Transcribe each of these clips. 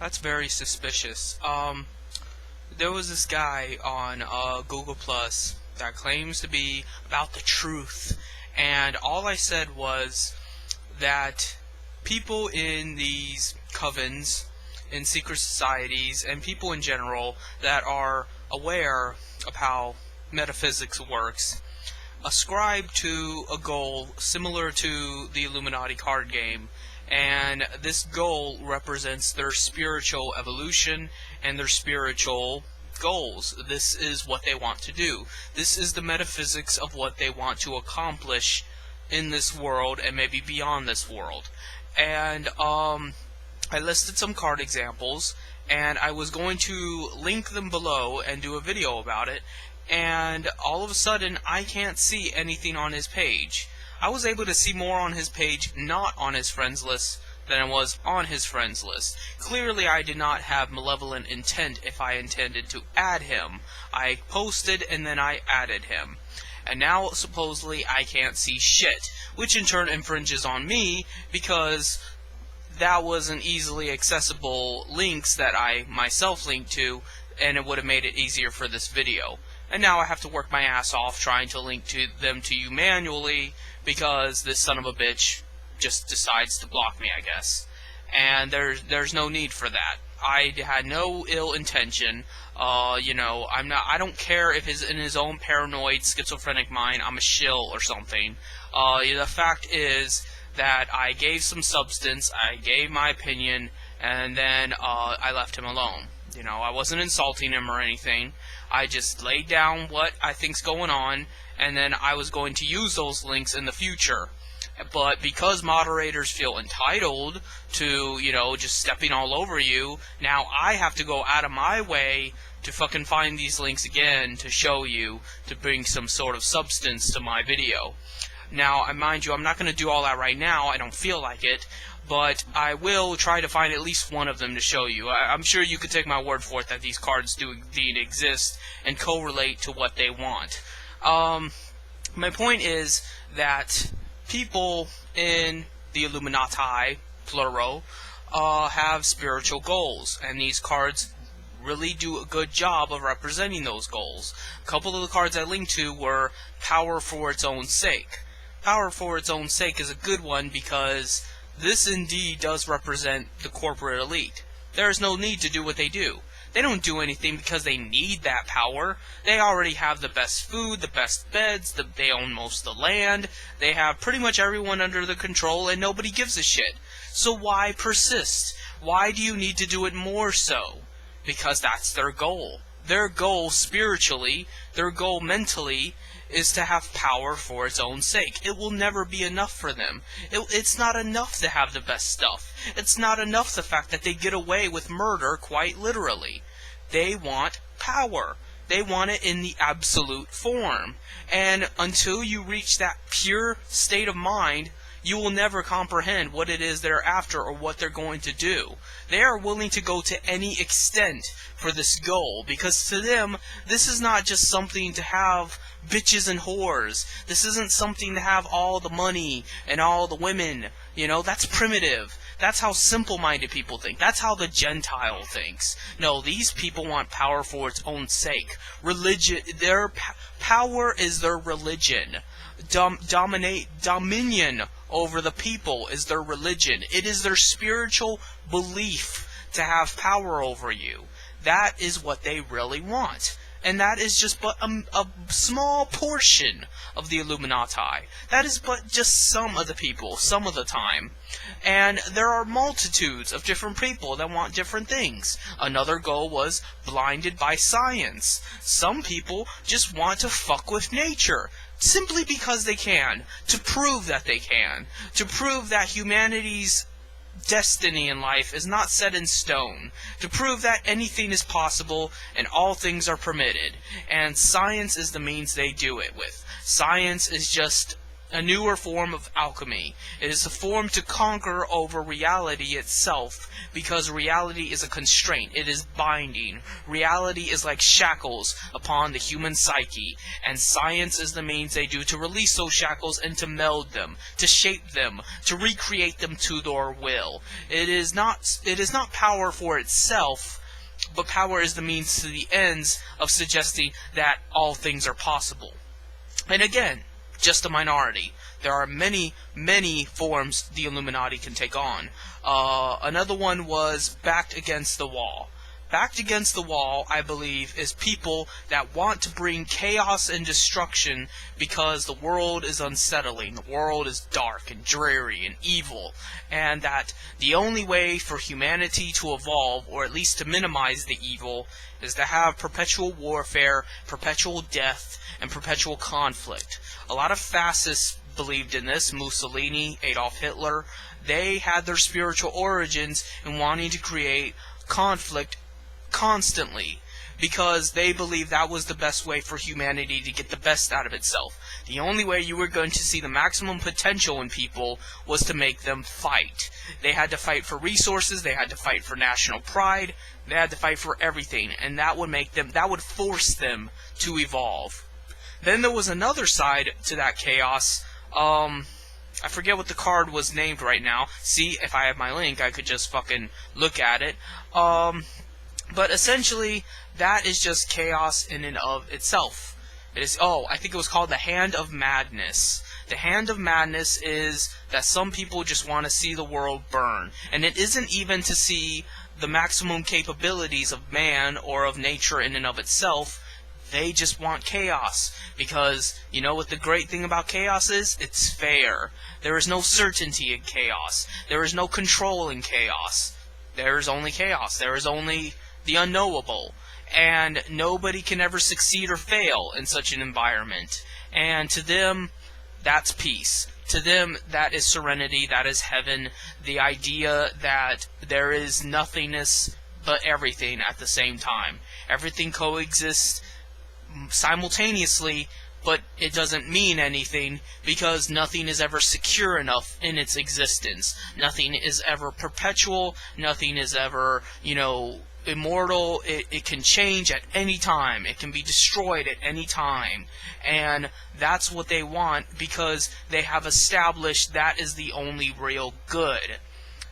That's very suspicious. There was this guy on Google Plus that claims to be about the truth, and all I said was that people in these covens, in secret societies, and people in general that are aware of how metaphysics works ascribe to a goal similar to the Illuminati card game, and this goal represents their spiritual evolution and their spiritual goals. This is what they want to do. This is the metaphysics of what they want to accomplish in this world and maybe beyond this world. And I listed some card examples, and I was going to link them below and do a video about it, and all of a sudden I can't see anything on his page. I was able to see more on his page not on his friends list than I was on his friends list. Clearly I did not have malevolent intent if I intended to add him. I posted and then I added him. And now supposedly I can't see shit, which in turn infringes on me because that wasn't easily accessible links that I myself linked to, and it would have made it easier for this video. And now I have to work my ass off trying to link them to you manually because this son of a bitch just decides to block me, I guess. And there's no need for that. I had no ill intention. I don't care if he's in his own paranoid, schizophrenic mind, I'm a shill or something. The fact is that I gave some substance, I gave my opinion, and then I left him alone. I wasn't insulting him or anything. I just laid down what I think's going on, and then I was going to use those links in the future. But because moderators feel entitled to, just stepping all over you, now I have to go out of my way to fucking find these links again to show you, to bring some sort of substance to my video. Now, mind you, I'm not going to do all that right now, I don't feel like it, but I will try to find at least one of them to show you. I'm sure you could take my word for it that these cards do indeed exist and correlate to what they want. My point is that people in the Illuminati, plural, have spiritual goals, and these cards really do a good job of representing those goals. A couple of the cards I linked to were Power for its own sake. Power for its own sake is a good one because this indeed does represent the corporate elite. There is no need to do what they do. They don't do anything because they need that power. They already have the best food, the best beds, they own most of the land, they have pretty much everyone under their control, and nobody gives a shit. So why persist? Why do you need to do it more so? Because that's their goal. Their goal spiritually, their goal mentally, is to have power for its own sake. It will never be enough for them. It's not enough to have the best stuff. It's not enough the fact that they get away with murder, quite literally. They want power. They want it in the absolute form. And until you reach that pure state of mind, you will never comprehend what it is they're after or what they're going to do. They are willing to go to any extent for this goal, because to them, this is not just something to have bitches and whores. This isn't something to have all the money and all the women. That's primitive. That's how simple-minded people think. That's how the Gentile thinks. No, these people want power for its own sake. Religion, their power is their religion. Dominion over the people is their religion. It is their spiritual belief to have power over you. That is what they really want. And that is just but a small portion of the Illuminati. That is but just some of the people, some of the time. And there are multitudes of different people that want different things. Another goal was blinded by science. Some people just want to fuck with nature, simply because they can, to prove that they can, to prove that humanity's destiny in life is not set in stone, to prove that anything is possible and all things are permitted, and science is the means they do it with. Science is just a newer form of alchemy. It is a form to conquer over reality itself, because reality is a constraint. It is binding. Reality is like shackles upon the human psyche, and science is the means they do to release those shackles and to meld them, to shape them, to recreate them to their will. It is not power for itself, but power is the means to the ends of suggesting that all things are possible. And again, just a minority. There are many, many forms the Illuminati can take on. Another one was backed against the wall. Backed against the wall, I believe, is people that want to bring chaos and destruction because the world is unsettling, the world is dark and dreary and evil, and that the only way for humanity to evolve, or at least to minimize the evil, is to have perpetual warfare, perpetual death, and perpetual conflict. A lot of fascists believed in this. Mussolini, Adolf Hitler, they had their spiritual origins in wanting to create conflict constantly, because they believed that was the best way for humanity to get the best out of itself. The only way you were going to see the maximum potential in people was to make them fight. They had to fight for resources, they had to fight for national pride, they had to fight for everything, and that would force them to evolve. Then there was another side to that chaos. I forget what the card was named right now. See, if I have my link, I could just fucking look at it. But essentially, that is just chaos in and of itself. It is, I think it was called the Hand of Madness. The Hand of Madness is that some people just want to see the world burn. And it isn't even to see the maximum capabilities of man or of nature in and of itself. They just want chaos. Because, you know what the great thing about chaos is? It's fair. There is no certainty in chaos. There is no control in chaos. There is only chaos. There is only the unknowable, and nobody can ever succeed or fail in such an environment. And to them, that's peace. To them, that is serenity, that is heaven, the idea that there is nothingness but everything at the same time. Everything coexists simultaneously, but it doesn't mean anything, because nothing is ever secure enough in its existence. Nothing is ever perpetual, nothing is ever, immortal. It can change at any time. It can be destroyed at any time. And that's what they want, because they have established that is the only real good.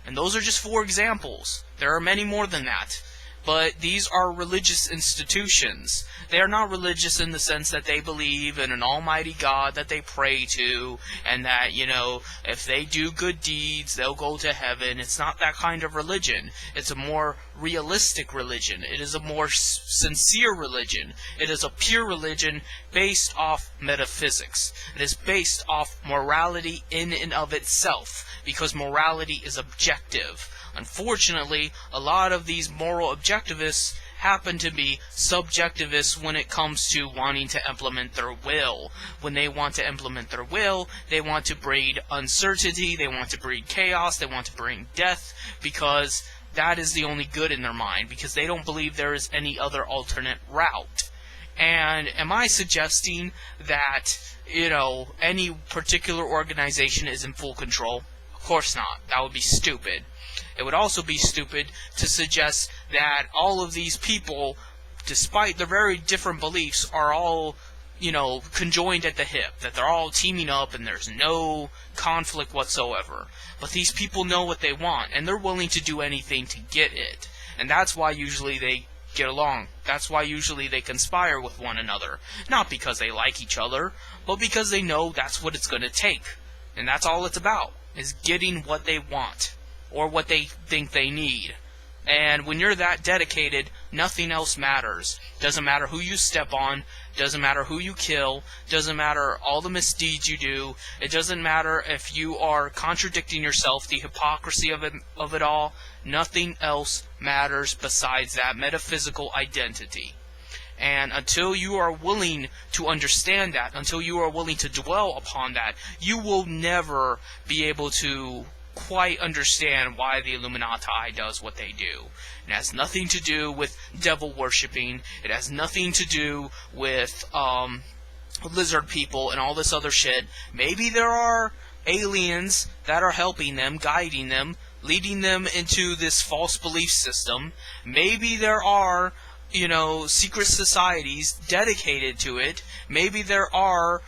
And those are just 4 examples. There are many more than that. But these are religious institutions. They are not religious in the sense that they believe in an almighty God that they pray to, and that, if they do good deeds, they'll go to heaven. It's not that kind of religion. It's a more realistic religion. It is a more sincere religion. It is a pure religion based off metaphysics. It is based off morality in and of itself, because morality is objective. Unfortunately, a lot of these moral objectivists happen to be subjectivists when it comes to wanting to implement their will. When they want to implement their will, they want to breed uncertainty, they want to breed chaos, they want to bring death, because that is the only good in their mind, because they don't believe there is any other alternate route. And am I suggesting that, any particular organization is in full control? Of course not. That would be stupid. It would also be stupid to suggest that all of these people, despite their very different beliefs, are all, conjoined at the hip. That they're all teaming up and there's no conflict whatsoever. But these people know what they want, and they're willing to do anything to get it. And that's why usually they get along. That's why usually they conspire with one another. Not because they like each other, but because they know that's what it's going to take. And that's all it's about, is getting what they want, or what they think they need. And when you're that dedicated, nothing else matters. Doesn't matter who you step on, doesn't matter who you kill, doesn't matter all the misdeeds you do, it doesn't matter if you are contradicting yourself, the hypocrisy of it all. Nothing else matters besides that metaphysical identity. And until you are willing to understand that, until you are willing to dwell upon that, you will never be able to quite understand why the Illuminati does what they do. It has nothing to do with devil worshipping. It has nothing to do with lizard people and all this other shit. Maybe there are aliens that are helping them, guiding them, leading them into this false belief system. Maybe there are, secret societies dedicated to it. Maybe there are,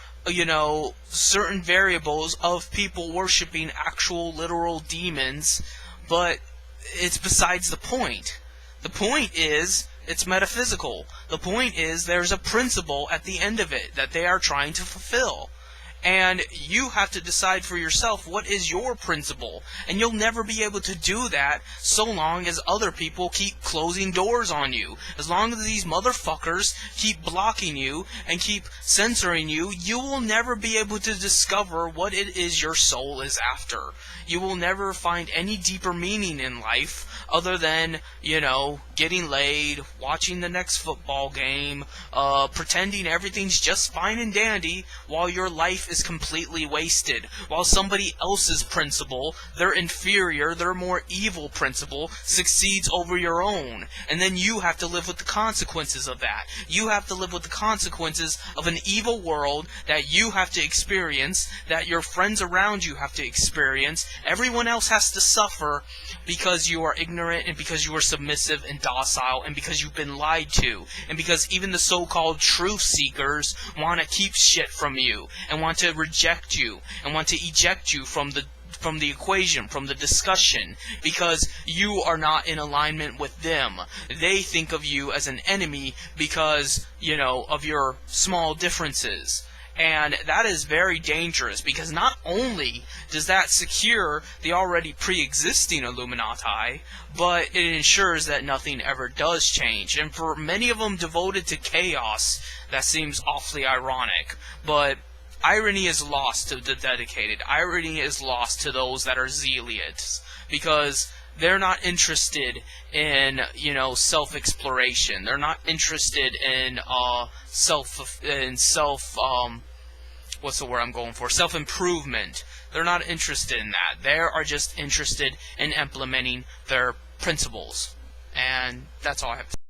certain variables of people worshiping actual literal demons, but it's besides the point. The point is, it's metaphysical. The point is, there's a principle at the end of it that they are trying to fulfill. And you have to decide for yourself what is your principle. And you'll never be able to do that so long as other people keep closing doors on you. As long as these motherfuckers keep blocking you and keep censoring you, you will never be able to discover what it is your soul is after. You will never find any deeper meaning in life other than, getting laid, watching the next football game, pretending everything's just fine and dandy while your life is completely wasted. While somebody else's principle, their inferior, their more evil principle, succeeds over your own. And then you have to live with the consequences of that. You have to live with the consequences of an evil world that you have to experience, that your friends around you have to experience. Everyone else has to suffer because you are ignorant and because you are submissive and docile and because you've been lied to and because even the so-called truth seekers want to keep shit from you and want to reject you and want to eject you from the equation, from the discussion, because you are not in alignment with them. They think of you as an enemy because, of your small differences. And that is very dangerous, because not only does that secure the already pre-existing Illuminati, but it ensures that nothing ever does change. And for many of them devoted to chaos, that seems awfully ironic. But irony is lost to the dedicated. Irony is lost to those that are zealots, because they're not interested in, self-exploration. They're not interested in self-improvement. They're not interested in that. They are just interested in implementing their principles. And that's all I have to say.